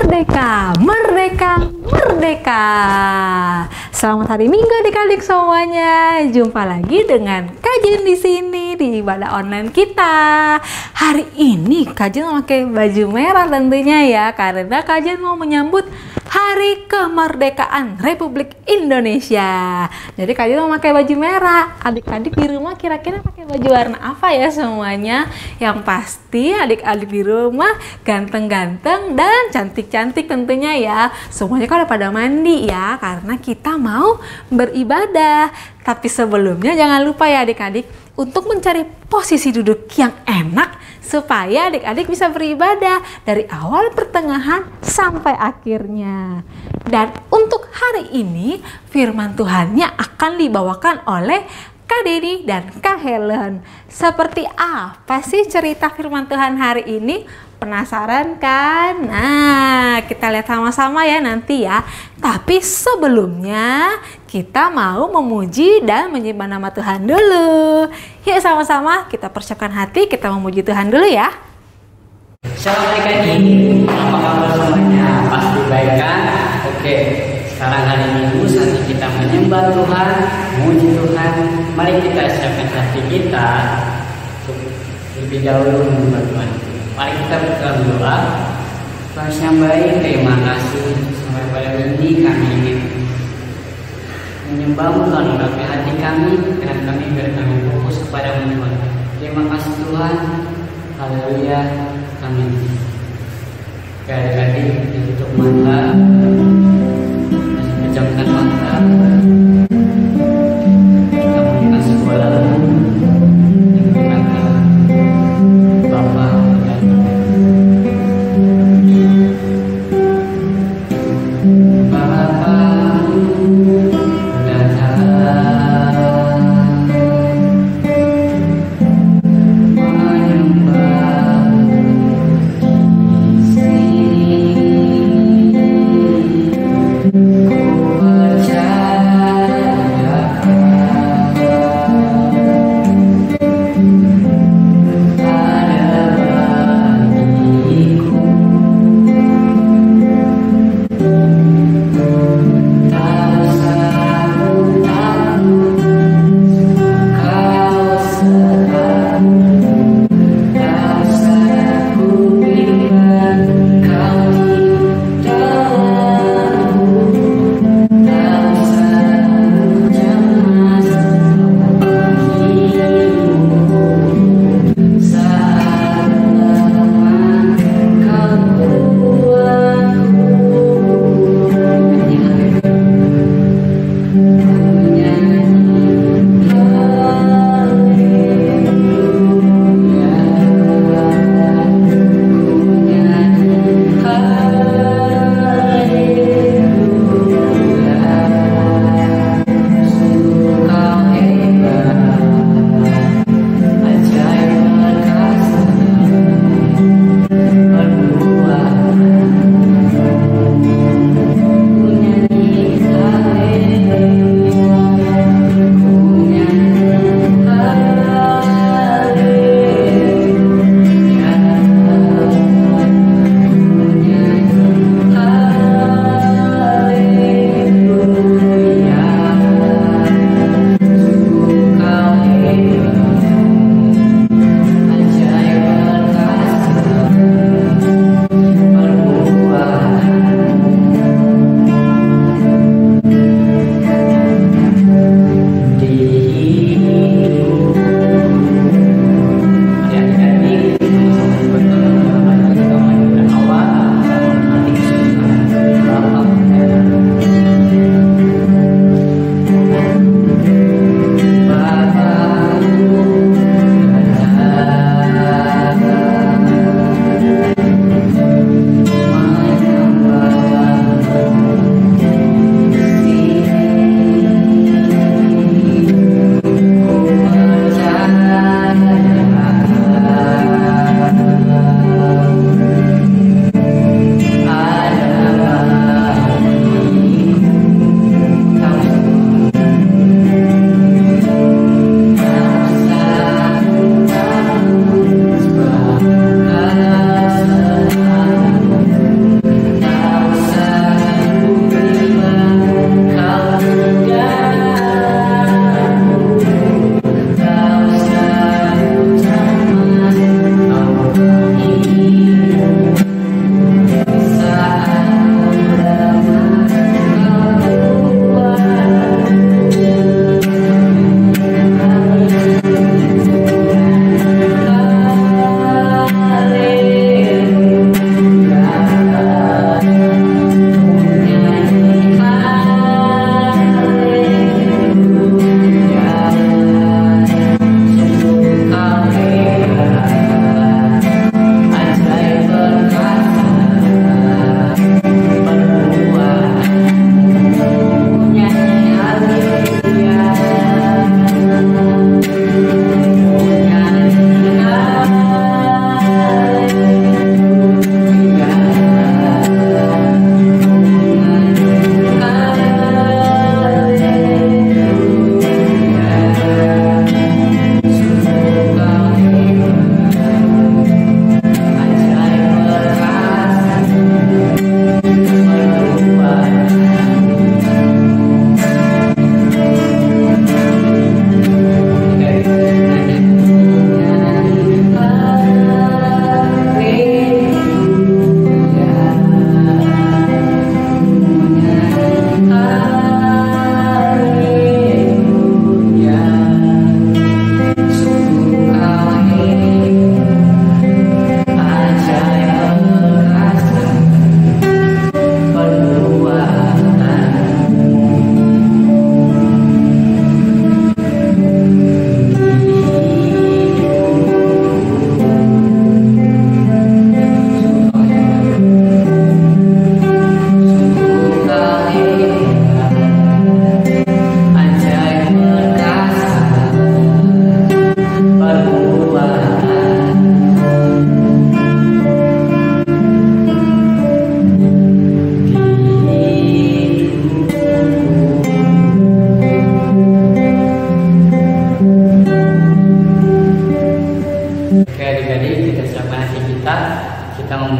Merdeka, merdeka, merdeka. Selamat hari Minggu adik-adik semuanya. Jumpa lagi dengan Kajen di sini di ibadah online kita. Hari ini Kajen memakai baju merah tentunya ya, karena Kajen mau menyambut Hari Kemerdekaan Republik Indonesia. Jadi Kajen mau pakai baju merah. Adik-adik di rumah kira-kira pakai baju warna apa ya semuanya? Yang pasti adik-adik di rumah ganteng-ganteng dan cantik-cantik tentunya ya. Semuanya kalau pada mandi ya, karena kita mau beribadah. Tapi sebelumnya jangan lupa ya adik-adik untuk mencari posisi duduk yang enak supaya adik-adik bisa beribadah dari awal, pertengahan, sampai akhirnya. Dan untuk hari ini firman Tuhannya akan dibawakan oleh Kak Deni dan Kak Helen. Seperti apa sih cerita firman Tuhan hari ini? Penasaran kan? Nah, kita lihat sama-sama ya nanti ya. Tapi sebelumnya kita mau memuji dan menyembah nama Tuhan dulu. Yuk sama-sama kita persiapkan hati, kita memuji Tuhan dulu ya. Shalom adik-adik, apa kabar semuanya? Pasti baik kan? Oke, sekarang hari Minggu saatnya kita menyembah Tuhan, memuji Tuhan. Mari kita siapkan hati kita untuk lebih dahulu menyembah Tuhan. Mari kita berdoa doa. Tuhan yang baik, terima kasih sampai pada ini kami ingin menyembah-Mu Tuhan, menggerakkan hati kami dan kami biar kami fokus kepada Tuhan. Terima kasih Tuhan. Haleluya. Amin. Adik-adik ditutup mata, pejamkan mata. Kita mengingat sebuah lagu yang berkata, Bapa dan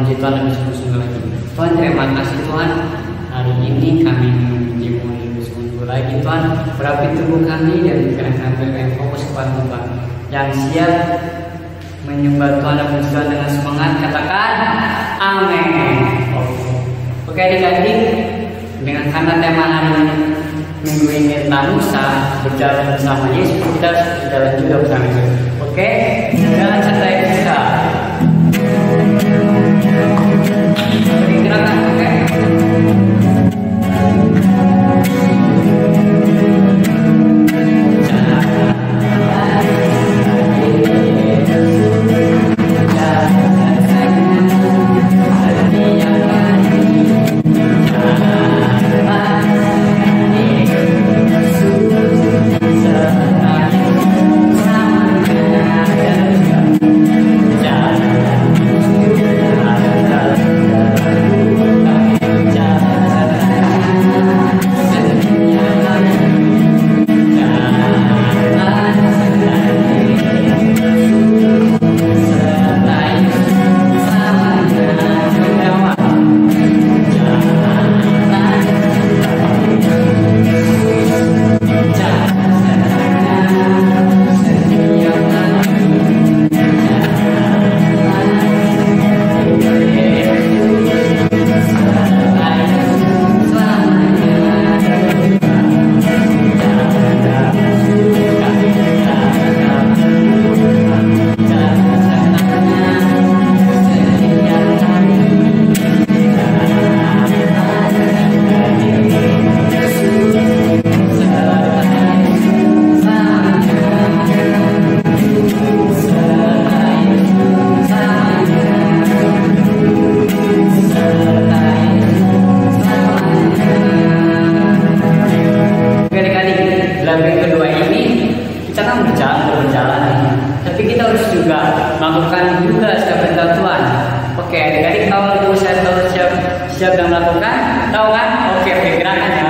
memuji Tuhan lebih sungguh-sungguh lagi. Tuhan, terima kasih Tuhan, hari ini kami memujimu lebih sungguh lagi Tuhan. Berapi tubuh kami dan pikiran kami yang fokus kepada Tuhan, yang siap menyembah Tuhan dan memuji Tuhan dengan semangat. Katakan amin. Oke adik-adik, dengan karena tema hari ini minggu ini tentang Musa, berjalan bersama Yesus, kita berjalan juga bersama Yesus. Oke, jalan santai bisa. Gerakan, oke. Siap dan melakukan? Tahu kan? Oke, gerakan ya.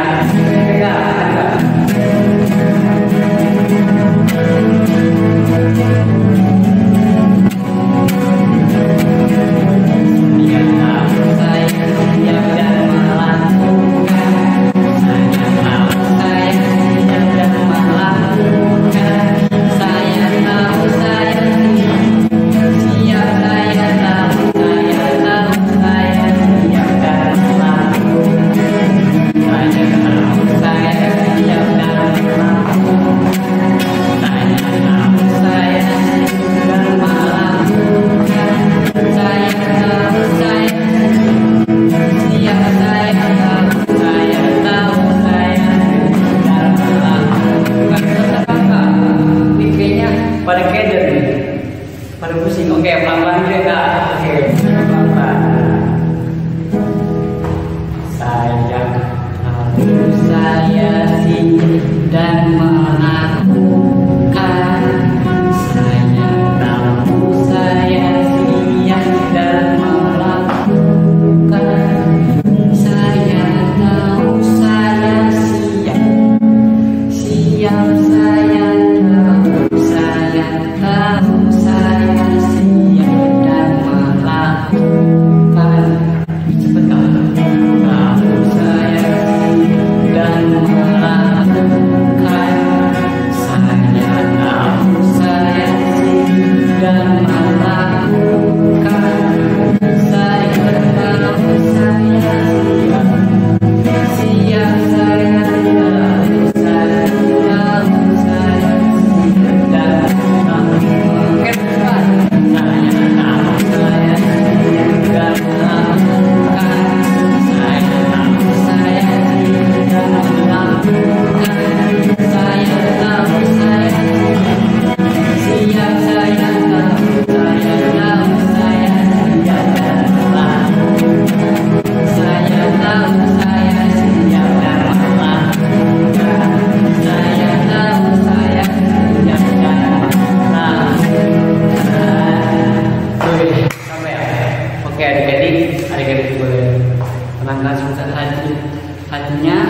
hatinya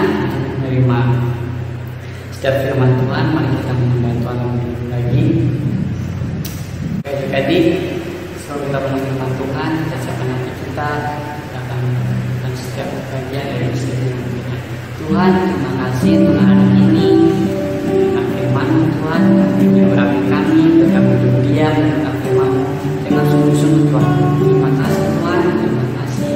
menerima setiap firman Tuhan. Mari kita menyembah Tuhan lagi. Jadi selalu kita menerima Tuhan, kita siapkan hati kita kita akan melakukan setiap bagian dari sini. Tuhan, terima kasih untuk hari ini. Dengan firman Tuhan, berkati kami, kami berdiam dengan firman dengan sungguh-sungguh Tuhan. Terima kasih Tuhan, terima kasih.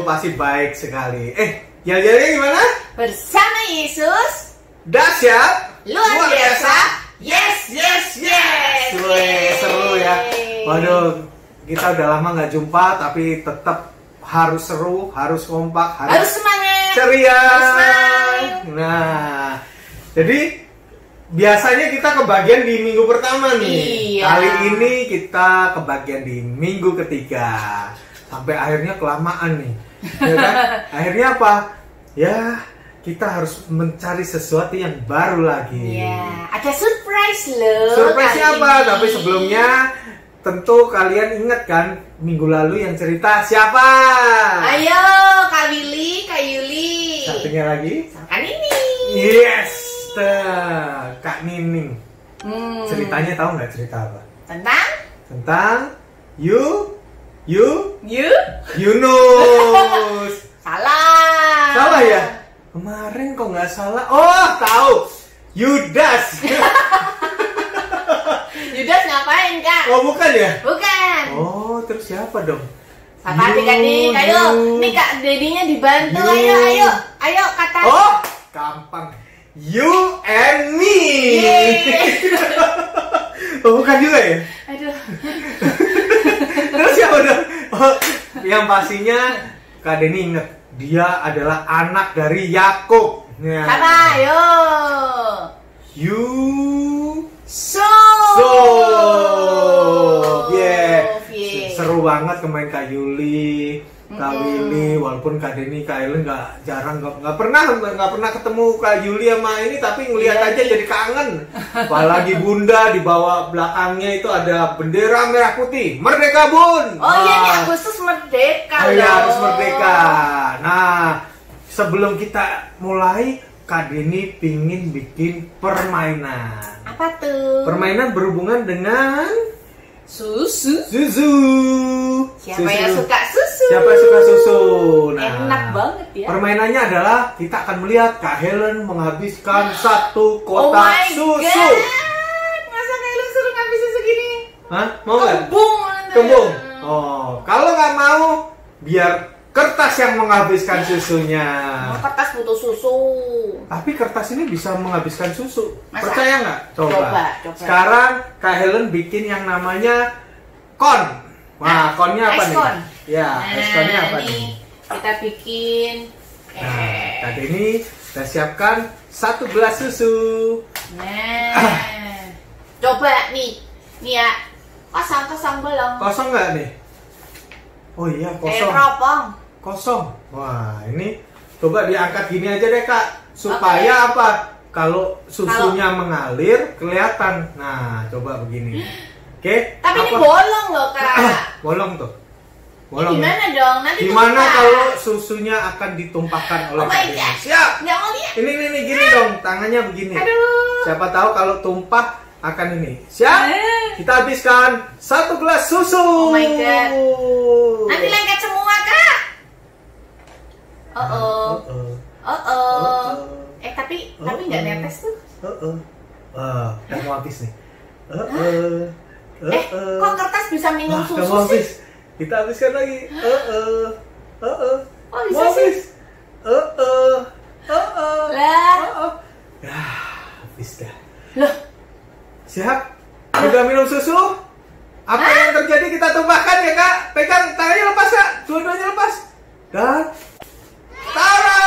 Pasti baik sekali. Jalan-jalannya gimana? Bersama Yesus dahsyat, luar biasa. Yes, yes, yes. Wih, seru ya. Waduh, kita udah lama nggak jumpa, tapi tetap harus seru, harus kompak, harus semangat, ceria. Harus semangat. Nah, jadi biasanya kita kebagian di minggu pertama nih. Iya. Kali ini kita kebagian di minggu ketiga. Sampai akhirnya kelamaan nih. Ya kan? Akhirnya apa? Ya, kita harus mencari sesuatu yang baru lagi. Iya, ada surprise loh. Surprise-nya kali apa? ini. Tapi sebelumnya tentu kalian ingat kan minggu lalu yang cerita siapa? Ayo, Kak Willy, Kak Yuli. Satunya lagi? Kak Nini. Yes, Kak Nining. Hmm, Ceritanya tahu nggak cerita apa? Tentang? Tentang You? Yunus. Salah. Salah ya? Kemarin kok nggak salah. Oh, tahu. Yudas. Yudas ngapain, Kak? Oh, bukan ya? Bukan. Oh, terus siapa dong? Apa adik-adik? Ayo, nih Kak Dedinya dibantu. Ayo kata. Oh, gampang. You and me. Oh, bukan juga ya? Aduh. Terus siapa dong? Oh, yang pastinya Kak Denny inget, dia adalah anak dari Yakub. Ya. Kata, ayo. So, Yeah. seru banget kemarin Kak Yuli, Kak Willy, walaupun Kak Denny, Kak Ellen nggak pernah ketemu Kak Yuli sama ini, tapi ngeliat Iya. aja jadi kangen. Apalagi Bunda di bawah belakangnya itu ada bendera merah putih, Merdeka Bun. Oh iya, ini Nah, Agustus merdeka oh iya, loh. harus merdeka. Nah, sebelum kita mulai, Kak Denny pingin bikin permainan. Apa tuh? Permainan berhubungan dengan Susu. susu. Siapa yang suka susu? Siapa yang suka susu? Nah, Enak banget ya. permainannya adalah kita akan melihat Kak Helen menghabiskan satu Oh kotak my susu. god. Masa kayak lu suruh ngambil susu gini? Hah? Mau nggak? Kembung. Kembung. Oh, kalau nggak mau, biar kertas yang menghabiskan susunya. Kertas butuh susu. Tapi kertas ini bisa menghabiskan susu. Masa? Percaya nggak? Coba. Sekarang Kak Helen bikin yang namanya kon. Wah, konnya apa Ice nih? cone. Ya, ice cone-nya apa nih? nih? Kita bikin. Nah, Kak Denny, kita siapkan 1 gelas susu. Nah. Coba nih. Nih ya. Kosong belum. Kosong nggak nih? Oh iya, kosong. teropong. Kosong. Wah, ini coba diangkat gini aja deh, Kak. Supaya apa? Kalau susunya mengalir kelihatan. Nah, coba begini. Oke. Tapi ini apa? bolong loh, Kak. Bolong tuh. Ini Bolong. gimana dong? Nanti Gimana tumpah. kalau susunya akan ditumpahkan oleh Oh my Kak Denny? God. Siap. Nggak mau lihat. Ini gini dong, tangannya begini. Aduh. Siapa tahu kalau tumpah akan ini. Siap? Kita habiskan 1 gelas susu. Oh my God. Nanti lengket semua, Kak. Oh. Tapi nggak netes tuh. Wah, udah mau habis nih. Kok kertas bisa minum Wah, udah susu mau sih? habis. Kita habiskan lagi. Oh, bisa Mau sih? habis. Lah. Ya, habis dah. Loh, Siap? Udah minum susu? Apa yang terjadi kita tumpahkan ya, Kak? Pegang tangannya lepas, Kak. Dua-duanya lepas. Dan tara!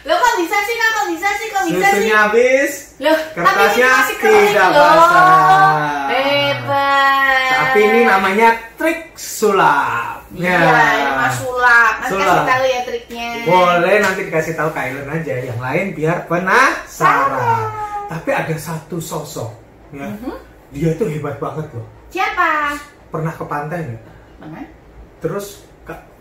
Loh kok bisa sih, Kak? Kok bisa sih? Susunya habis. Loh, Kertasnya tapi ini masih kering tidak loh. basah. Hebat. Tapi ini namanya trik sulap. Iya, ini mah sulap. Nanti Sulap. kasih tahu ya triknya. Boleh nanti dikasih tahu Kak Ellen aja, yang lain biar penasaran. Tapi ada satu sosok, ya. Dia tuh hebat banget loh. Siapa? Pernah ke pantai nggak? Mana? Terus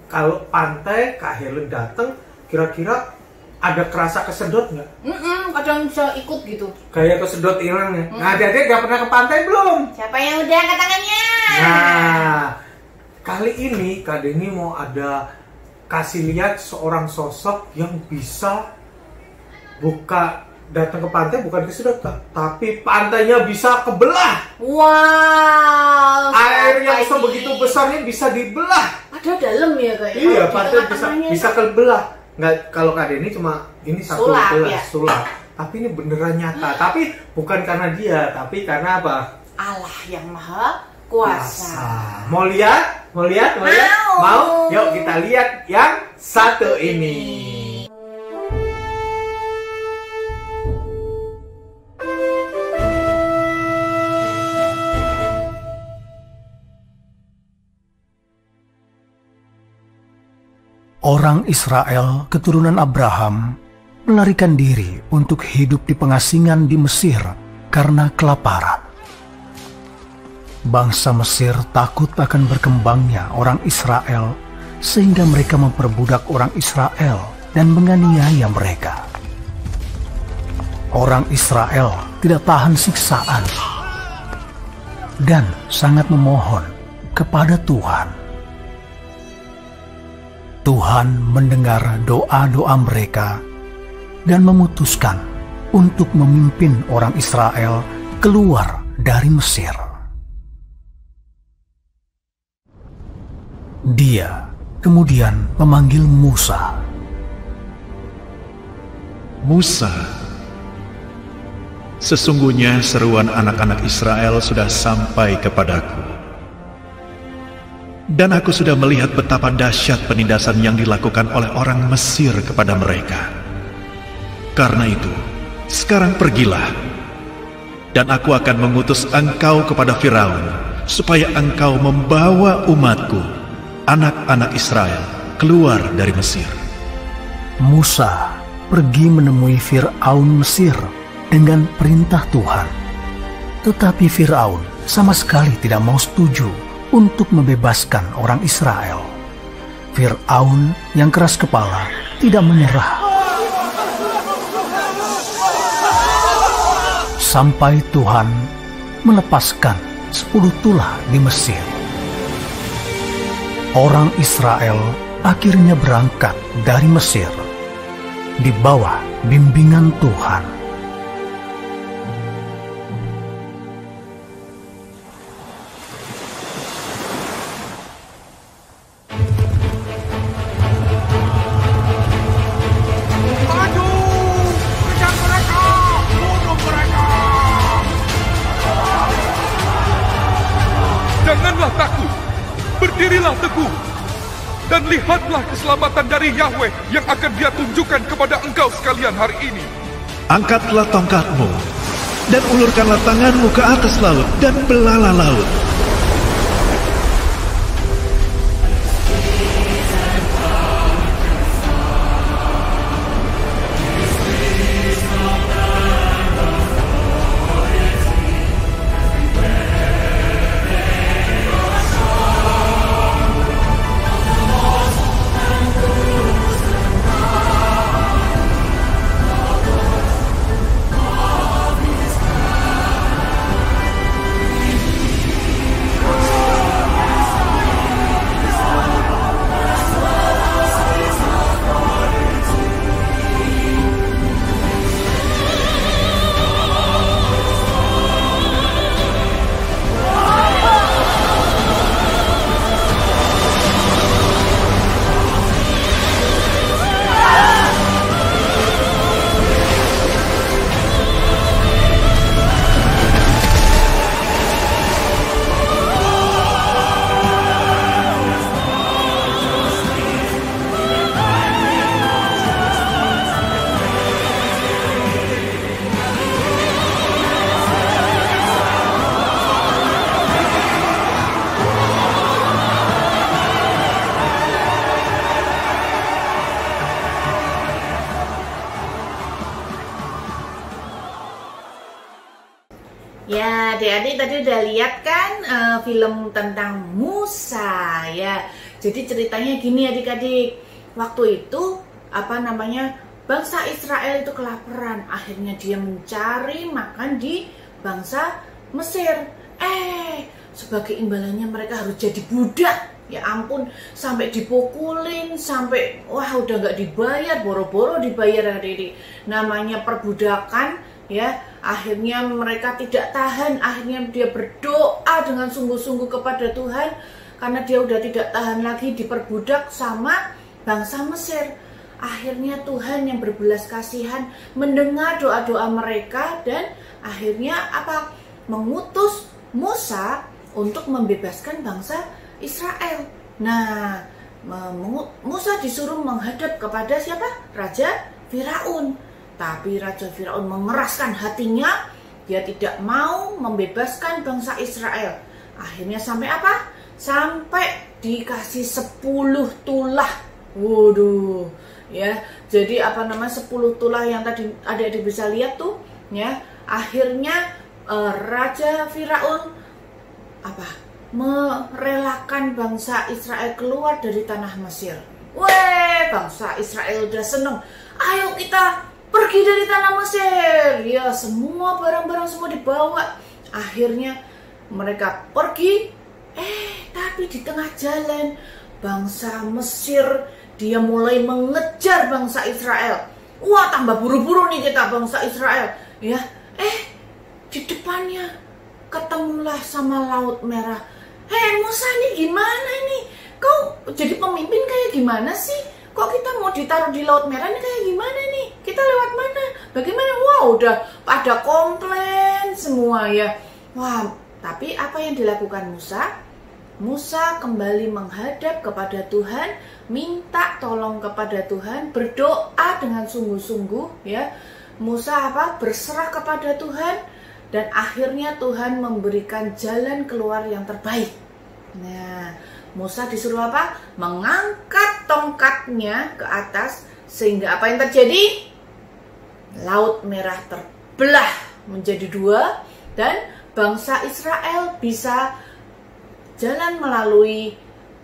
kalau pantai Kak Helen datang, kira-kira ada kerasa kesedot nggak? Kadang bisa ikut gitu. Kayak kesedot hilang ya. Nah, Dede udah pernah ke pantai belum? Siapa yang udah angkat tangannya? Nah, kali ini Kak Denny mau kasih lihat seorang sosok yang bisa datang ke pantai bukan kesedot, tapi pantainya bisa kebelah. Wow. Air yang siapa sebegitu ini? besarnya bisa dibelah. Ada dalam ya kayaknya. Iya, Di pantai tengah-tengahnya. bisa kebelah. Nggak, kalau Kak Denny cuma ini satu Sulap, gelas ya? sulap. Tapi ini beneran nyata. Tapi bukan karena dia, tapi karena apa? Allah yang maha kuasa. Mau lihat? Mau lihat? Mau. Yuk kita lihat yang satu ini. Orang Israel keturunan Abraham melarikan diri untuk hidup di pengasingan di Mesir karena kelaparan. Bangsa Mesir takut akan berkembangnya orang Israel sehingga mereka memperbudak orang Israel dan menganiaya mereka. Orang Israel tidak tahan siksaan dan sangat memohon kepada Tuhan. Tuhan mendengar doa-doa mereka dan memutuskan untuk memimpin orang Israel keluar dari Mesir. Dia kemudian memanggil Musa. Musa, sesungguhnya seruan anak-anak Israel sudah sampai kepadaku. Dan aku sudah melihat betapa dahsyat penindasan yang dilakukan oleh orang Mesir kepada mereka. Karena itu, sekarang pergilah, dan aku akan mengutus engkau kepada Firaun, supaya engkau membawa umatku, anak-anak Israel, keluar dari Mesir. Musa pergi menemui Firaun Mesir dengan perintah Tuhan. Tetapi Firaun sama sekali tidak mau setuju untuk membebaskan orang Israel. Firaun yang keras kepala tidak menyerah. Sampai Tuhan melepaskan 10 tulah di Mesir. Orang Israel akhirnya berangkat dari Mesir di bawah bimbingan Tuhan. Janganlah takut, berdirilah teguh, dan lihatlah keselamatan dari Yahweh yang akan Dia tunjukkan kepada engkau sekalian hari ini. Angkatlah tongkatmu, dan ulurkanlah tanganmu ke atas laut, dan belalah laut. Ya, adik-adik tadi udah lihat kan film tentang Musa ya. Jadi ceritanya gini adik-adik. Waktu itu bangsa Israel itu kelaparan. Akhirnya dia mencari makan di bangsa Mesir. Sebagai imbalannya mereka harus jadi budak. Ya ampun, sampai dipukulin, sampai udah nggak dibayar, boro-boro dibayar adik-adik. Namanya perbudakan ya. Akhirnya mereka tidak tahan, akhirnya dia berdoa dengan sungguh-sungguh kepada Tuhan karena dia udah tidak tahan lagi diperbudak sama bangsa Mesir. Akhirnya Tuhan yang berbelas kasihan mendengar doa-doa mereka dan akhirnya mengutus Musa untuk membebaskan bangsa Israel. Nah, Musa disuruh menghadap kepada siapa? Raja Firaun. Tapi Raja Firaun mengeraskan hatinya, dia tidak mau membebaskan bangsa Israel. Akhirnya sampai apa? Sampai dikasih 10 tulah Waduh, ya. Jadi 10 tulah yang tadi adik-adik bisa lihat tuh, ya. Akhirnya Raja Firaun merelakan bangsa Israel keluar dari tanah Mesir. Weh, bangsa Israel udah seneng. Ayo kita pergi dari tanah Mesir. Ya, semua barang-barang semua dibawa. Akhirnya mereka pergi. Tapi di tengah jalan bangsa Mesir dia mulai mengejar bangsa Israel. Wah, tambah buru-buru nih kita bangsa Israel. Ya, di depannya ketemulah sama Laut Merah. Musa, ini gimana ini? Kau jadi pemimpin kayak gimana sih? Kok kita mau ditaruh di Laut Merah ini kayak gimana nih? Kita lewat mana? Bagaimana? Wah, udah pada komplain semua ya. Wah, tapi apa yang dilakukan Musa? Musa kembali menghadap kepada Tuhan, minta tolong kepada Tuhan, berdoa dengan sungguh-sungguh ya. Musa berserah kepada Tuhan, dan akhirnya Tuhan memberikan jalan keluar yang terbaik. Nah, Musa disuruh mengangkat tongkatnya ke atas, sehingga apa yang terjadi? Laut Merah terbelah menjadi 2 dan bangsa Israel bisa jalan melalui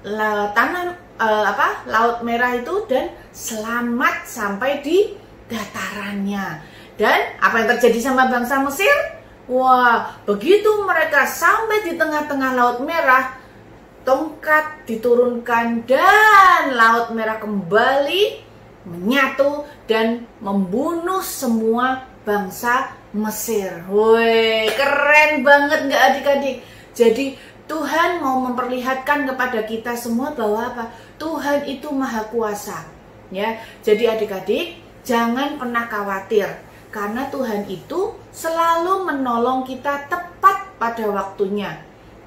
Laut Merah itu dan selamat sampai di datarannya. Dan apa yang terjadi sama bangsa Mesir? Wah, begitu mereka sampai di tengah-tengah Laut Merah, tongkat diturunkan dan Laut Merah kembali menyatu dan membunuh semua bangsa Mesir. Woi, keren banget nggak adik-adik? Jadi Tuhan mau memperlihatkan kepada kita semua bahwa Tuhan itu maha kuasa. Ya, jadi adik-adik jangan pernah khawatir, karena Tuhan itu selalu menolong kita tepat pada waktunya.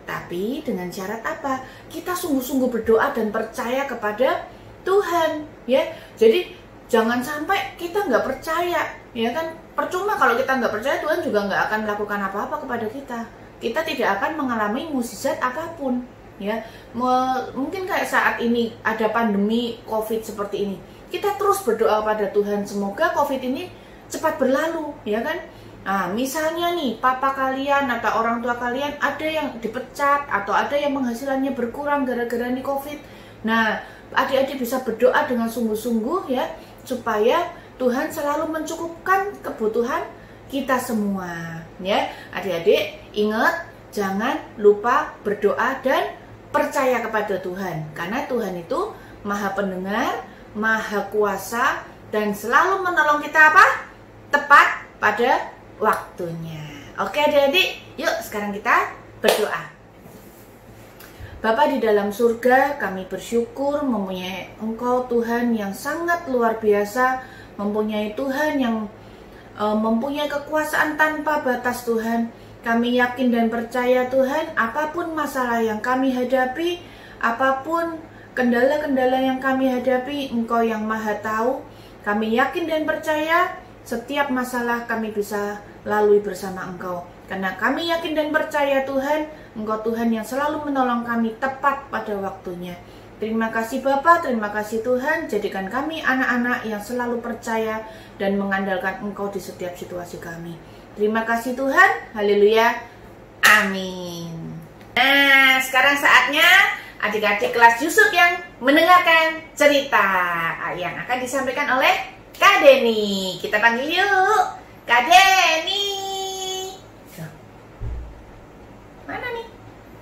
Tapi dengan syarat kita sungguh-sungguh berdoa dan percaya kepada Tuhan, ya. Jadi jangan sampai kita nggak percaya, ya kan? Percuma kalau kita nggak percaya, Tuhan juga nggak akan melakukan apa-apa kepada kita. Kita tidak akan mengalami mukjizat apapun, ya. Mungkin kayak saat ini ada pandemi COVID seperti ini, kita terus berdoa pada Tuhan, semoga COVID ini cepat berlalu, ya kan? Nah, misalnya nih, papa kalian atau orang tua kalian ada yang dipecat atau ada yang penghasilannya berkurang gara-gara nih COVID. Nah, adik-adik bisa berdoa dengan sungguh-sungguh ya, supaya Tuhan selalu mencukupkan kebutuhan kita semua. Ya, adik-adik ingat, jangan lupa berdoa dan percaya kepada Tuhan, karena Tuhan itu maha pendengar, maha kuasa, dan selalu menolong kita tepat pada waktunya. Oke adik-adik, yuk sekarang kita berdoa. Bapa di dalam surga, kami bersyukur mempunyai Engkau Tuhan yang sangat luar biasa, mempunyai Tuhan yang mempunyai kekuasaan tanpa batas Tuhan. Kami yakin dan percaya Tuhan, apapun masalah yang kami hadapi, apapun kendala-kendala yang kami hadapi, Engkau yang maha tahu. Kami yakin dan percaya setiap masalah kami bisa lalui bersama Engkau. Karena kami yakin dan percaya Tuhan, Engkau Tuhan yang selalu menolong kami tepat pada waktunya. Terima kasih Bapa, terima kasih Tuhan, jadikan kami anak-anak yang selalu percaya dan mengandalkan Engkau di setiap situasi kami. Terima kasih Tuhan, haleluya, amin. Nah, sekarang saatnya adik-adik kelas Yusuf yang mendengarkan cerita yang akan disampaikan oleh Kak Deni. Kita panggil yuk, Kak Deni. Mana nih?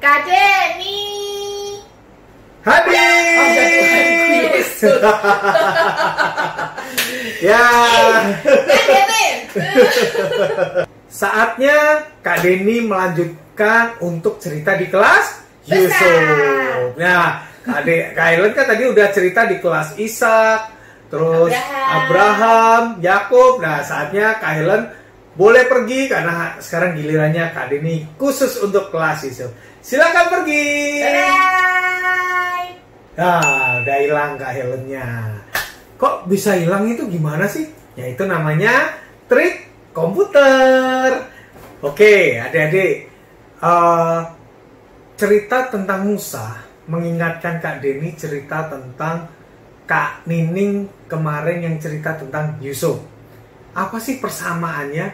Kak Deni. Hadir. Oh, ya Tuhanku Yesus. Ya. Kak Deni. Saatnya Kak Deni melanjutkan untuk cerita di kelas Yusuf. Nah, Kak Helen kan tadi udah cerita di kelas Ishak, terus Abraham, Yakub. Nah, saatnya Kak Helen boleh pergi karena sekarang gilirannya Kak Deni khusus untuk kelas Yusuf. Silakan pergi. Bye. Nah, udah hilang Kak Helennya. Kok bisa hilang itu gimana sih? Ya itu namanya trik komputer. Oke, adik-adik, cerita tentang Musa mengingatkan Kak Deni cerita tentang Kak Nining kemarin yang cerita tentang Yusuf. Apa sih persamaannya?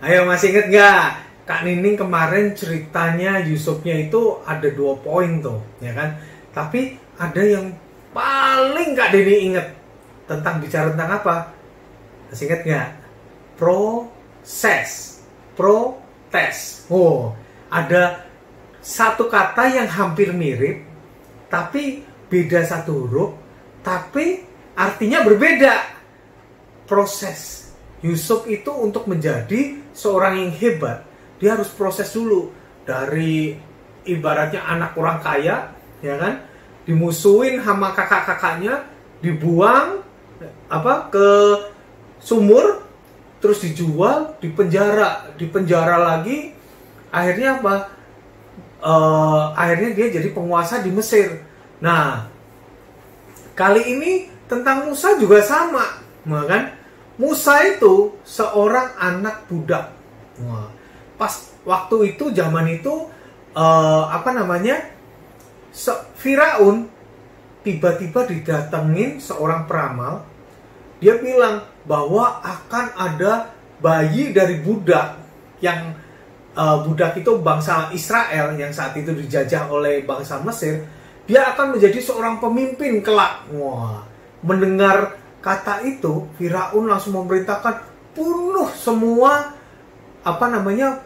Ayo, masih inget nggak? Kak Nining kemarin ceritanya Yusufnya itu ada 2 poin tuh, ya kan? Tapi ada yang paling Kak Deni inget tentang bicara tentang apa? Masih inget nggak? Proses, protes. Oh, ada satu kata yang hampir mirip, tapi beda satu huruf, tapi artinya berbeda. Proses. Yusuf itu untuk menjadi seorang yang hebat, dia harus proses dulu. Dari ibaratnya anak orang kaya, ya kan, dimusuhin sama kakak-kakaknya, dibuang ke sumur, terus dijual, dipenjara lagi. Akhirnya apa? Akhirnya dia jadi penguasa di Mesir. Nah, kali ini tentang Musa juga sama, kan? Musa itu seorang anak budak. Pas waktu itu, zaman itu, Firaun tiba-tiba didatengin seorang peramal. Dia bilang bahwa akan ada bayi dari budak, yang budak itu bangsa Israel yang saat itu dijajah oleh bangsa Mesir. Dia akan menjadi seorang pemimpin kelak. Wah, mendengar kata itu, Firaun langsung memerintahkan bunuh semua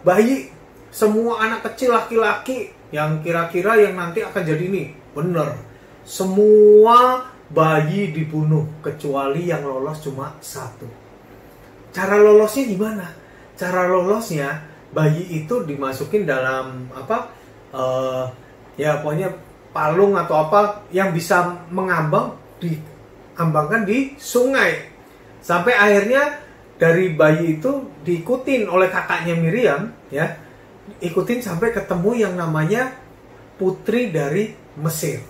bayi, semua anak kecil laki-laki yang kira-kira yang nanti akan jadi ini. Bener, semua bayi dibunuh kecuali yang lolos cuma 1. Cara lolosnya gimana? Cara lolosnya, bayi itu dimasukin dalam pokoknya palung atau apa yang bisa mengambang, diambangkan di sungai. Sampai akhirnya dari bayi itu diikutin oleh kakaknya Miriam, ya, ikutin sampai ketemu yang namanya putri dari Mesir.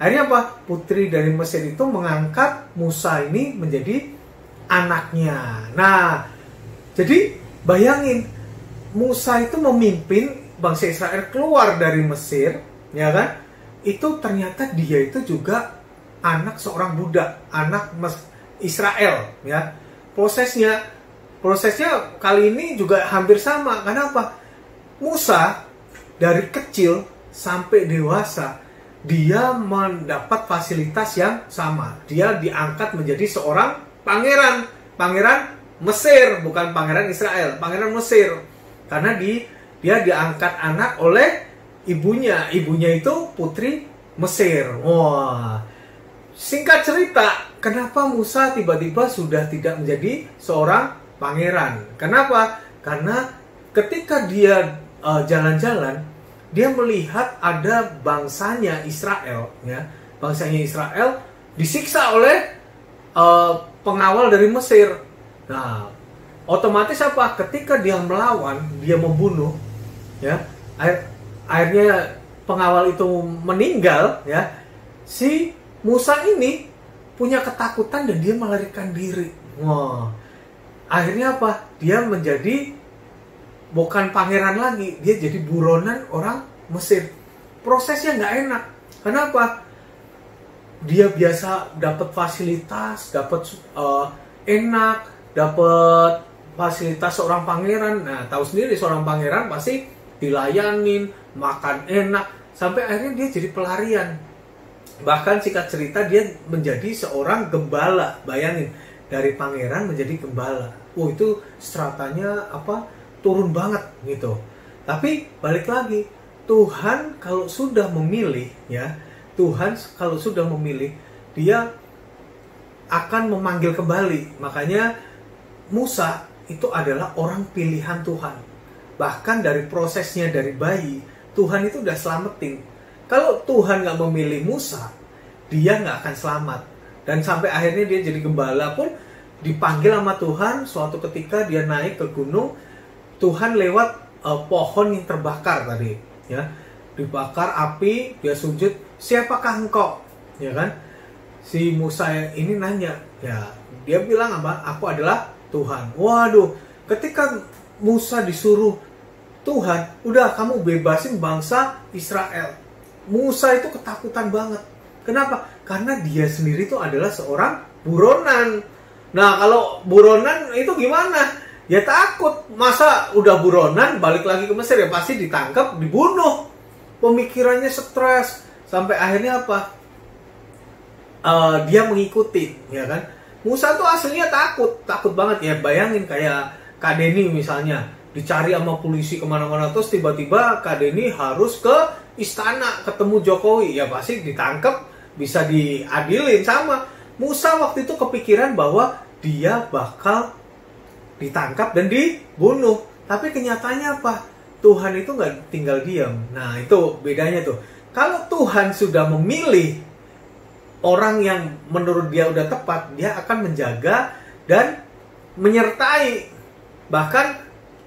Akhirnya apa? Putri dari Mesir itu mengangkat Musa ini menjadi anaknya. Nah, jadi bayangin, Musa itu memimpin bangsa Israel keluar dari Mesir, ya kan? Itu ternyata dia itu juga anak seorang budak, anak Israel, ya. Prosesnya kali ini juga hampir sama. Kenapa? Musa dari kecil sampai dewasa, dia mendapat fasilitas yang sama. Dia diangkat menjadi seorang pangeran Mesir, bukan pangeran Israel, pangeran Mesir. Karena dia diangkat anak oleh ibunya itu putri Mesir. Wah. Singkat cerita, kenapa Musa tiba-tiba sudah tidak menjadi seorang pangeran? Kenapa? Karena ketika dia jalan-jalan, dia melihat ada bangsanya Israel, ya. Bangsanya Israel disiksa oleh pengawal dari Mesir. Nah, otomatis apa? Ketika dia melawan, dia membunuh, ya. Akhirnya pengawal itu meninggal, ya. Si Musa ini punya ketakutan dan dia melarikan diri. Wah. Akhirnya apa? Dia menjadi bukan pangeran lagi, dia jadi buronan orang Mesir. Prosesnya nggak enak. Kenapa? Dia biasa dapat fasilitas, dapat enak, dapat fasilitas seorang pangeran. Nah, tahu sendiri seorang pangeran pasti dilayanin, makan enak, sampai akhirnya dia jadi pelarian. Bahkan singkat cerita dia menjadi seorang gembala. Bayangin, dari pangeran menjadi gembala. Itu stratanya turun banget gitu. Tapi balik lagi, Tuhan kalau sudah memilih, ya, Tuhan kalau sudah memilih, dia akan memanggil kembali. Makanya Musa itu adalah orang pilihan Tuhan. Bahkan dari prosesnya dari bayi, Tuhan itu udah selamatin. Kalau Tuhan nggak memilih Musa, dia nggak akan selamat. Dan sampai akhirnya dia jadi gembala pun dipanggil sama Tuhan. Suatu ketika dia naik ke gunung, Tuhan lewat pohon yang terbakar tadi, ya, dibakar api, dia sujud, siapakah engkau, ya kan? Si Musa ini nanya, ya, dia bilang apa? Aku adalah Tuhan. Waduh, ketika Musa disuruh Tuhan, udah kamu bebasin bangsa Israel. Musa itu ketakutan banget. Kenapa? Karena dia sendiri itu adalah seorang buronan. Nah, kalau buronan itu gimana? Ya takut. Masa udah buronan balik lagi ke Mesir, ya pasti ditangkap, dibunuh. Pemikirannya stres. Sampai akhirnya apa? Dia mengikuti, ya kan? Musa tuh aslinya takut banget ya. Bayangin kayak Kak Denny misalnya, dicari sama polisi kemana-mana, terus tiba-tiba Kak Denny harus ke istana ketemu Jokowi, ya pasti ditangkap, bisa diadilin. Sama Musa waktu itu kepikiran bahwa dia bakal ditangkap dan dibunuh, tapi kenyataannya apa? Tuhan itu nggak tinggal diam. Nah, itu bedanya tuh. Kalau Tuhan sudah memilih orang yang menurut dia udah tepat, dia akan menjaga dan menyertai. Bahkan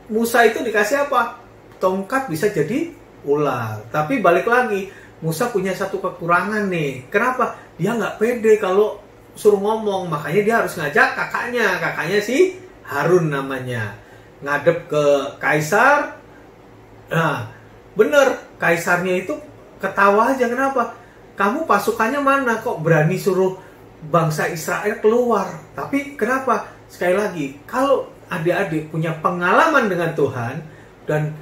Musa itu dikasih apa? Tongkat bisa jadi ular. Tapi balik lagi, Musa punya satu kekurangan nih. Kenapa? Dia nggak pede kalau suruh ngomong. Makanya dia harus ngajak kakaknya. Kakaknya si Harun namanya. Ngadep ke Kaisar. Nah, bener. Kaisarnya itu ketawa aja. Kenapa? Kamu pasukannya mana? Kok berani suruh bangsa Israel keluar? Tapi kenapa? Sekali lagi, kalau adik-adik punya pengalaman dengan Tuhan dan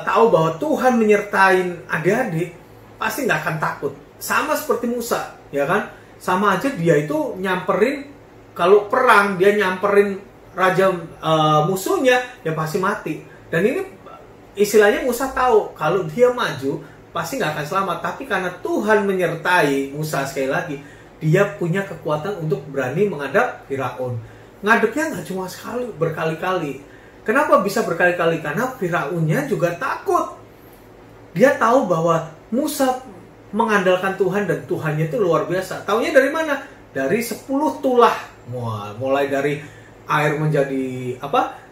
tahu bahwa Tuhan menyertai adik-adik, pasti nggak akan takut. Sama seperti Musa, ya kan? Sama aja dia itu nyamperin, kalau perang dia nyamperin raja musuhnya, ya pasti mati. Dan ini istilahnya Musa tahu kalau dia maju pasti nggak akan selamat. Tapi karena Tuhan menyertai Musa, sekali lagi, dia punya kekuatan untuk berani menghadap Firaun. Ngadepnya nggak cuma sekali, berkali-kali. Kenapa bisa berkali-kali? Karena Firaunnya juga takut. Dia tahu bahwa Musa mengandalkan Tuhan dan Tuhannya itu luar biasa. Taunya dari mana? Dari 10 tulah. Wah, mulai dari air menjadi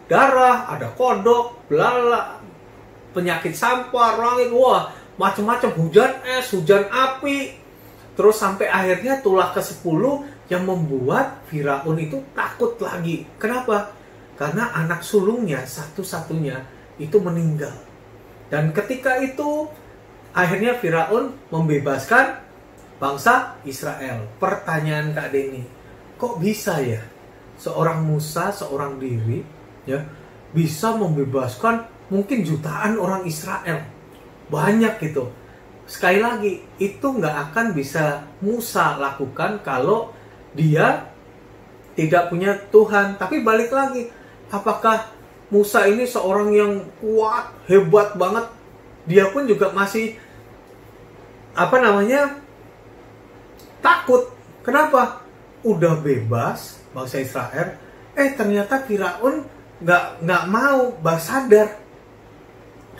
darah, ada kodok, belalang, penyakit sampar, langit, wah, macam-macam, hujan es, hujan api. Terus sampai akhirnya tulah ke-10 yang membuat Firaun itu takut lagi. Kenapa? Karena anak sulungnya satu-satunya itu meninggal. Dan ketika itu akhirnya Firaun membebaskan bangsa Israel. Pertanyaan Kak Denny, kok bisa ya seorang Musa, seorang diri ya, bisa membebaskan mungkin jutaan orang Israel? Banyak gitu. Sekali lagi, itu nggak akan bisa Musa lakukan kalau dia tidak punya Tuhan. Tapi balik lagi, apakah Musa ini seorang yang kuat, hebat banget? Dia pun juga masih takut. Kenapa? Udah bebas bangsa Israel, ternyata Firaun nggak mau, sadar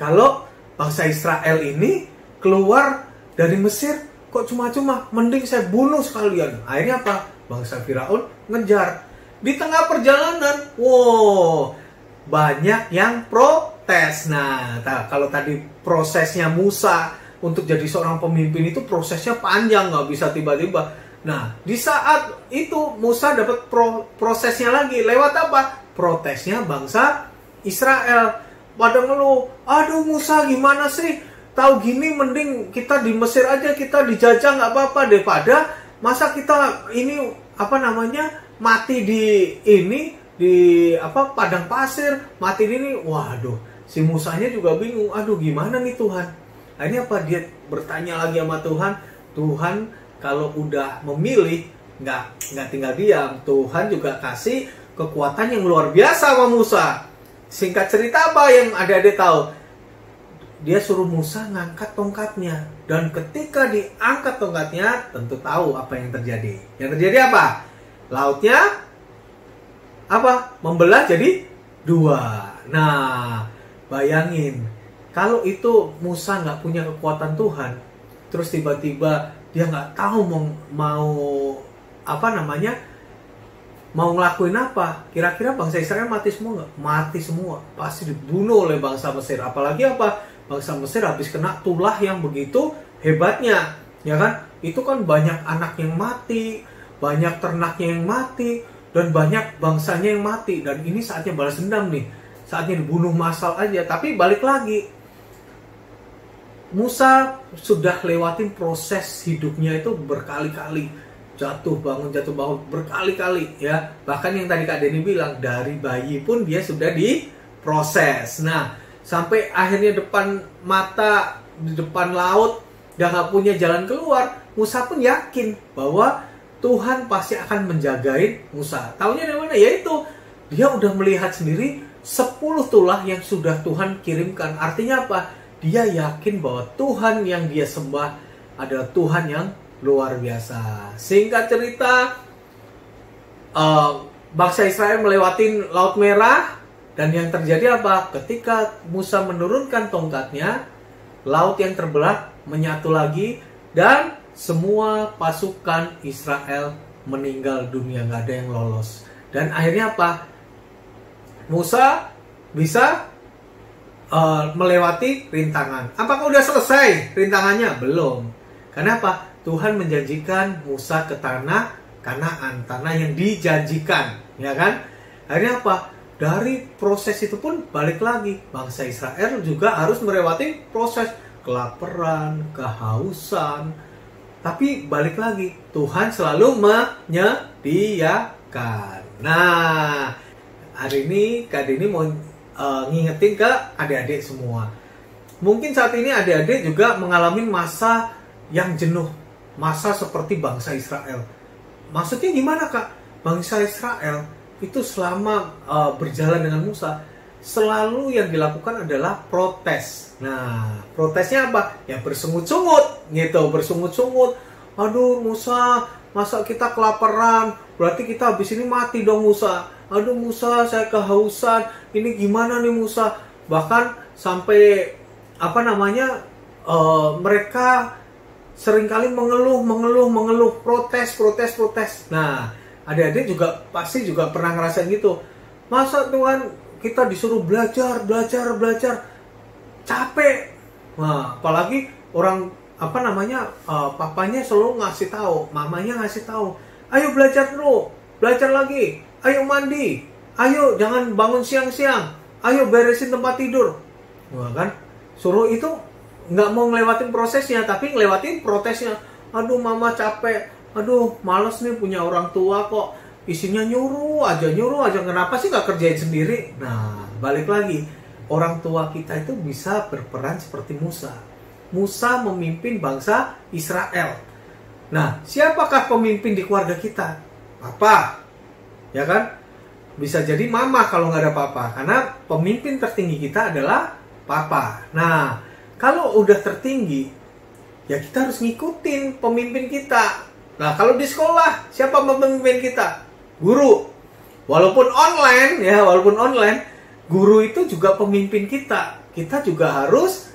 kalau bangsa Israel ini keluar dari Mesir kok cuma-cuma, mending saya bunuh sekalian. Akhirnya apa? Bangsa Firaun ngejar. Di tengah perjalanan, wow, banyak yang protes. Nah, kalau tadi prosesnya Musa untuk jadi seorang pemimpin itu prosesnya panjang, nggak bisa tiba-tiba. Nah, di saat itu Musa dapat prosesnya lagi. Lewat apa? Protesnya bangsa Israel. Pada ngeluh, aduh Musa gimana sih? Tahu gini mending kita di Mesir aja, kita dijajah nggak apa-apa, daripada masa kita ini mati di padang pasir, mati di ini. Waduh, si Musanya juga bingung. Aduh gimana nih Tuhan? Akhirnya apa? Dia bertanya lagi sama Tuhan. Tuhan kalau udah memilih nggak tinggal diam. Tuhan juga kasih kekuatan yang luar biasa sama Musa. Singkat cerita apa yang adik-adik tahu? Dia suruh Musa ngangkat tongkatnya. Dan ketika diangkat tongkatnya, tentu tahu apa yang terjadi. Yang terjadi apa? Lautnya membelah jadi 2. Nah, bayangin, kalau itu Musa nggak punya kekuatan Tuhan, terus tiba-tiba dia nggak tahu mau ngelakuin apa, kira-kira bangsa Israel mati semua nggak? Mati semua, pasti dibunuh oleh bangsa Mesir. Apalagi bangsa Mesir habis kena tulah yang begitu hebatnya, ya kan? Itu kan banyak anak yang mati, banyak ternaknya yang mati, dan banyak bangsanya yang mati. Dan ini saatnya balas dendam nih, saatnya dibunuh massal aja. Tapi balik lagi, Musa sudah lewatin proses hidupnya itu berkali-kali, jatuh bangun berkali-kali ya. Bahkan yang tadi Kak Denny bilang, dari bayi pun dia sudah diproses. Nah, sampai akhirnya depan mata, di depan laut, dia nggak punya jalan keluar, Musa pun yakin bahwa Tuhan pasti akan menjagain Musa. Taunya dari mana? Yaitu dia udah melihat sendiri 10 tulah yang sudah Tuhan kirimkan. Artinya apa? Dia yakin bahwa Tuhan yang dia sembah adalah Tuhan yang luar biasa. Singkat cerita, bangsa Israel melewati Laut Merah, dan yang terjadi apa? Ketika Musa menurunkan tongkatnya, laut yang terbelah menyatu lagi, dan semua pasukan Israel meninggal dunia, nggak ada yang lolos. Dan akhirnya apa? Musa bisa melewati rintangan. Apakah udah selesai rintangannya? Belum. Kenapa? Tuhan menjanjikan Musa ke tanah Kanaan, tanah yang dijanjikan, ya kan? Akhirnya apa? Dari proses itu pun balik lagi, bangsa Israel juga harus melewati proses kelaparan, kehausan. Tapi balik lagi, Tuhan selalu menyediakan. Nah, hari ini Kak Denny mau ngingetin ke adik-adik semua. Mungkin saat ini adik-adik juga mengalami masa yang jenuh, masa seperti bangsa Israel. Maksudnya gimana, Kak? Bangsa Israel itu selama berjalan dengan Musa, selalu yang dilakukan adalah protes. Nah, protesnya apa? Ya bersungut-sungut gitu, bersungut-sungut. Aduh Musa, masa kita kelaparan? Berarti kita habis ini mati dong Musa. Aduh Musa, saya kehausan. Ini gimana nih Musa? Bahkan sampai mereka seringkali mengeluh, protes. Nah, adik-adik juga pasti juga pernah ngerasain gitu. Masa Tuhan kita disuruh belajar, capek. Nah, apalagi orang papanya selalu ngasih tahu, mamanya ngasih tahu, ayo belajar dulu, belajar lagi, ayo mandi, ayo jangan bangun siang-siang, ayo beresin tempat tidur. Nah, kan suruh itu nggak mau ngelewatin prosesnya, tapi ngelewatin protesnya. Aduh mama capek, aduh males nih punya orang tua kok isinya nyuruh aja, kenapa sih nggak kerjain sendiri? Nah, balik lagi, orang tua kita itu bisa berperan seperti Musa. Musa memimpin bangsa Israel. Nah, siapakah pemimpin di keluarga kita? Papa, ya kan? Bisa jadi mama kalau nggak ada papa, karena pemimpin tertinggi kita adalah papa. Nah, kalau udah tertinggi, ya kita harus ngikutin pemimpin kita. Nah, kalau di sekolah, siapa pemimpin kita? Guru. Walaupun online, guru itu juga pemimpin kita. Kita juga harus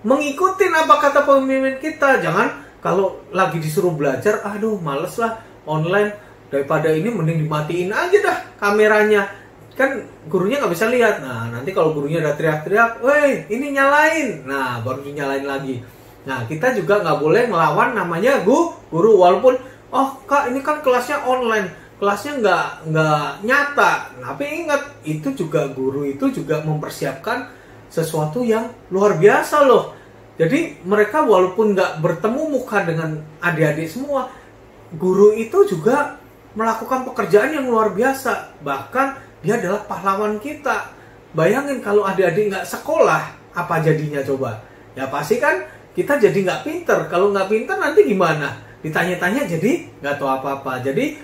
mengikuti apa kata pemimpin kita. Jangan kalau lagi disuruh belajar, aduh males lah online, daripada ini mending dimatiin aja dah kameranya. Kan gurunya nggak bisa lihat. Nah, nanti kalau gurunya udah teriak-teriak, weh ini nyalain. Nah, baru dinyalain lagi. Nah, kita juga nggak boleh melawan namanya guru. Walaupun, oh kak ini kan kelasnya online, kelasnya nggak nyata. Tapi ingat, itu juga guru itu juga mempersiapkan sesuatu yang luar biasa loh. Jadi mereka walaupun nggak bertemu muka dengan adik-adik semua, guru itu juga melakukan pekerjaan yang luar biasa. Bahkan dia adalah pahlawan kita. Bayangin kalau adik-adik nggak sekolah, apa jadinya coba? Ya pasti kan kita jadi nggak pinter. Kalau nggak pinter nanti gimana? Ditanya-tanya jadi nggak tahu apa-apa. Jadi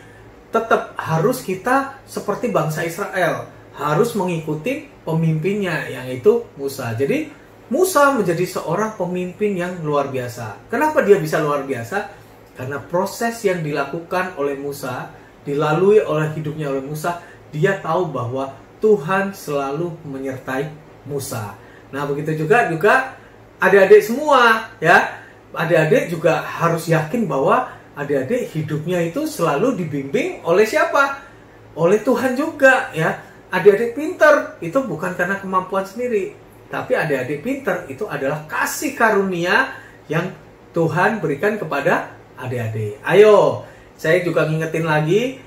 tetap harus kita seperti bangsa Israel, harus mengikuti pemimpinnya, yang itu Musa. Jadi Musa menjadi seorang pemimpin yang luar biasa. Kenapa dia bisa luar biasa? Karena proses yang dilakukan oleh Musa, dilalui oleh hidupnya oleh Musa, dia tahu bahwa Tuhan selalu menyertai Musa. Nah, begitu juga adik-adik semua, ya. Adik-adik juga harus yakin bahwa adik-adik hidupnya itu selalu dibimbing oleh siapa? Oleh Tuhan juga, ya. Adik-adik pintar itu bukan karena kemampuan sendiri, tapi adik-adik pintar itu adalah kasih karunia yang Tuhan berikan kepada adik-adik. Ayo, saya juga ngingetin lagi,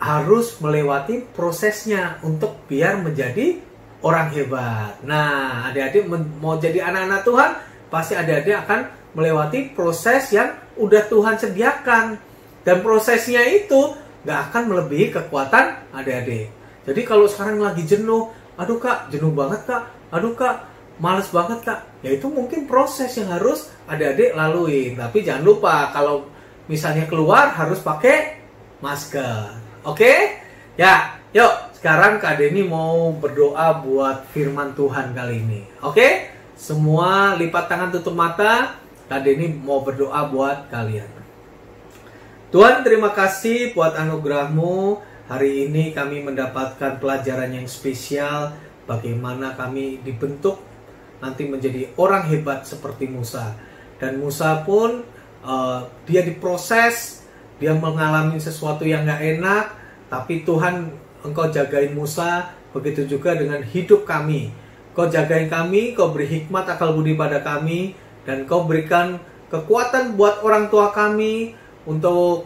harus melewati prosesnya untuk biar menjadi orang hebat. Nah, adik-adik mau jadi anak-anak Tuhan, pasti adik-adik akan melewati proses yang udah Tuhan sediakan. Dan prosesnya itu nggak akan melebihi kekuatan adik-adik. Jadi kalau sekarang lagi jenuh, aduh kak, jenuh banget kak, aduh kak, males banget kak, ya itu mungkin proses yang harus adik-adik lalui. Tapi jangan lupa kalau misalnya keluar harus pakai masker. Oke? Ya, yuk sekarang Kak Denny mau berdoa buat firman Tuhan kali ini. Oke? Semua lipat tangan, tutup mata. Kak Denny mau berdoa buat kalian. Tuhan, terima kasih buat anugerah-Mu. Hari ini kami mendapatkan pelajaran yang spesial. Bagaimana kami dibentuk nanti menjadi orang hebat seperti Musa. Dan Musa pun dia diproses, dia mengalami sesuatu yang gak enak. Tapi Tuhan, Engkau jagain Musa. Begitu juga dengan hidup kami. Kau jagain kami, Kau beri hikmat akal budi pada kami. Dan Kau berikan kekuatan buat orang tua kami, untuk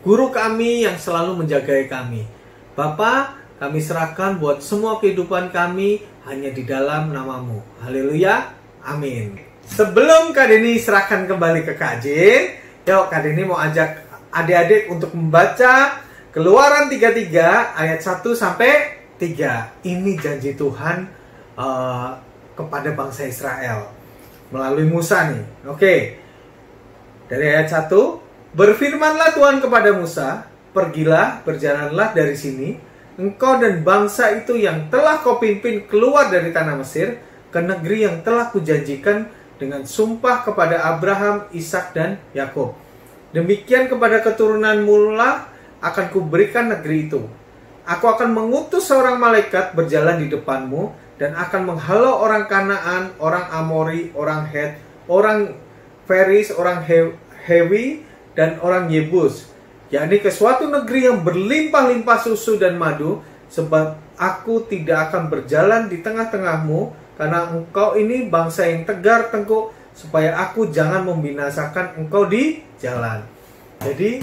guru kami yang selalu menjagai kami. Bapa, kami serahkan buat semua kehidupan kami hanya di dalam nama-Mu. Haleluya, amin. Sebelum Kak Denny serahkan kembali ke Kak Jin, yuk Kak Denny mau ajak adik-adik untuk membaca Keluaran 33 ayat 1 sampai 3. Ini janji Tuhan kepada bangsa Israel melalui Musa nih. Oke. Dari ayat 1, berfirmanlah Tuhan kepada Musa, pergilah, berjalanlah dari sini, engkau dan bangsa itu yang telah kau pimpin keluar dari tanah Mesir, ke negeri yang telah kujanjikan dengan sumpah kepada Abraham, Ishak dan Yakub. Demikian kepada keturunanmu lah akan kuberikan negeri itu. Aku akan mengutus seorang malaikat berjalan di depanmu, dan akan menghalau orang Kanaan, orang Amori, orang Het, orang Feris, orang Hewi, dan orang Yebus, yakni ke suatu negeri yang berlimpah-limpah susu dan madu, sebab aku tidak akan berjalan di tengah-tengahmu, karena engkau ini bangsa yang tegar tengkuk, supaya aku jangan membinasakan engkau di jalan. Jadi,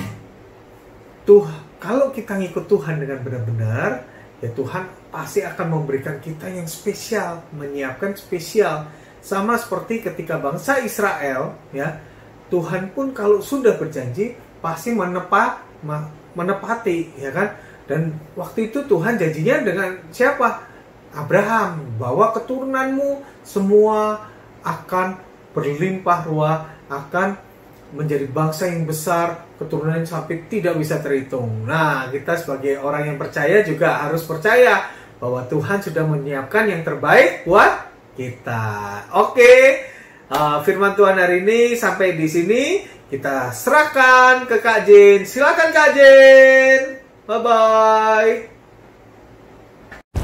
kalau kita ngikut Tuhan dengan benar-benar, ya Tuhan pasti akan memberikan kita yang spesial, menyiapkan spesial. Sama seperti ketika bangsa Israel, ya, Tuhan pun kalau sudah berjanji pasti menepati, ya kan? Dan waktu itu Tuhan janjinya dengan siapa? Abraham, bahwa keturunanmu semua akan berlimpah ruah, akan menjadi bangsa yang besar, keturunan sampai tidak bisa terhitung. Nah, kita sebagai orang yang percaya juga harus percaya bahwa Tuhan sudah menyiapkan yang terbaik buat kita. Oke, firman Tuhan hari ini sampai di sini. Kita serahkan ke Kak Jin. Silakan Kak Jin. Bye-bye.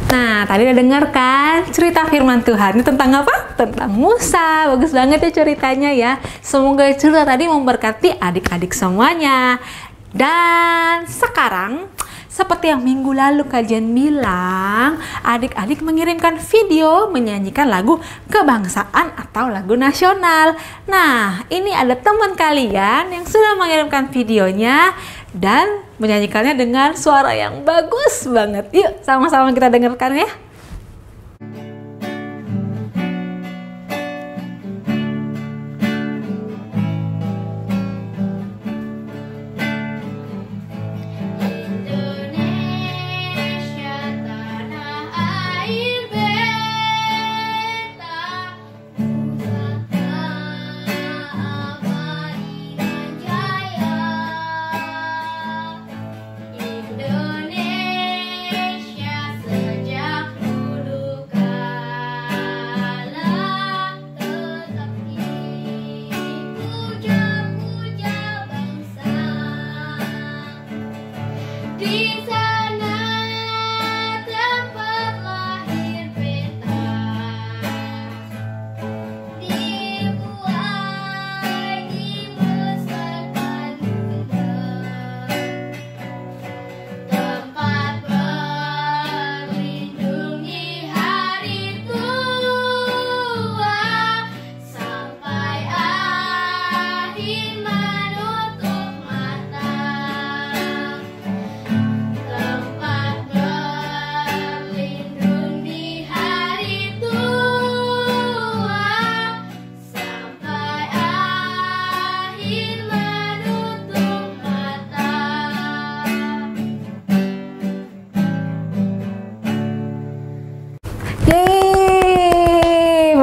Nah, tadi udah dengar kan cerita firman Tuhan. Ini tentang apa? Tentang Musa. Bagus banget ya ceritanya ya. Semoga cerita tadi memberkati adik-adik semuanya. Dan sekarang, seperti yang minggu lalu kajian bilang, adik-adik mengirimkan video menyanyikan lagu kebangsaan atau lagu nasional. Nah, ini ada teman kalian yang sudah mengirimkan videonya dan menyanyikannya dengan suara yang bagus banget. Yuk, sama-sama kita dengarkan ya. Indonesia sejak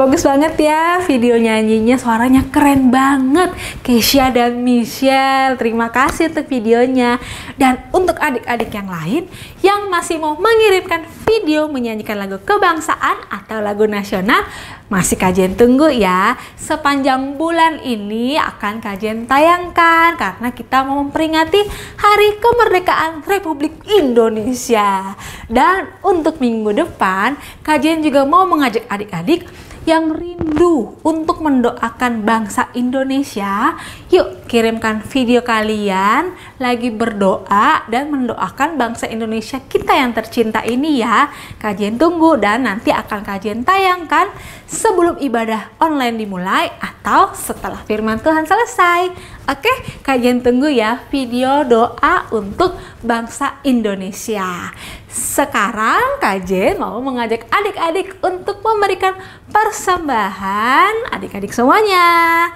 bagus banget ya video nyanyinya, suaranya keren banget. Keisha dan Michelle, terima kasih untuk videonya. Dan untuk adik-adik yang lain yang masih mau mengirimkan video menyanyikan lagu kebangsaan atau lagu nasional, masih Kajen tunggu ya. Sepanjang bulan ini akan Kajen tayangkan karena kita mau memperingati Hari Kemerdekaan Republik Indonesia. Dan untuk minggu depan, Kajen juga mau mengajak adik-adik yang rindu untuk mendoakan bangsa Indonesia. Yuk kirimkan video kalian lagi berdoa dan mendoakan bangsa Indonesia kita yang tercinta ini ya. Kajian tunggu dan nanti akan kajian tayangkan sebelum ibadah online dimulai atau setelah firman Tuhan selesai. Oke, kajian tunggu ya video doa untuk bangsa Indonesia. Sekarang Kajen mau mengajak adik-adik untuk memberikan persembahan, adik-adik semuanya.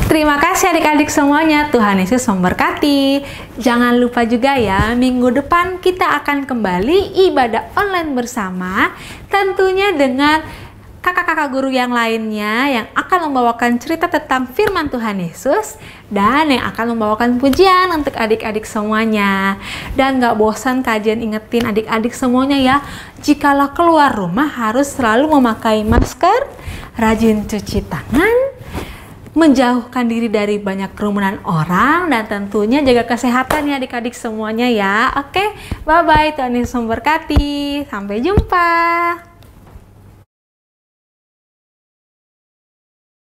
Terima kasih adik-adik semuanya, Tuhan Yesus memberkati. Jangan lupa juga ya, minggu depan kita akan kembali ibadah online bersama, tentunya dengan kakak-kakak guru yang lainnya yang akan membawakan cerita tentang firman Tuhan Yesus dan yang akan membawakan pujian untuk adik-adik semuanya. Dan gak bosan Kajen ingetin adik-adik semuanya ya, jikalau keluar rumah harus selalu memakai masker, rajin cuci tangan, menjauhkan diri dari banyak kerumunan orang, dan tentunya jaga kesehatan ya adik-adik semuanya ya. Oke, bye-bye, Tuhan Yesus memberkati. Sampai jumpa.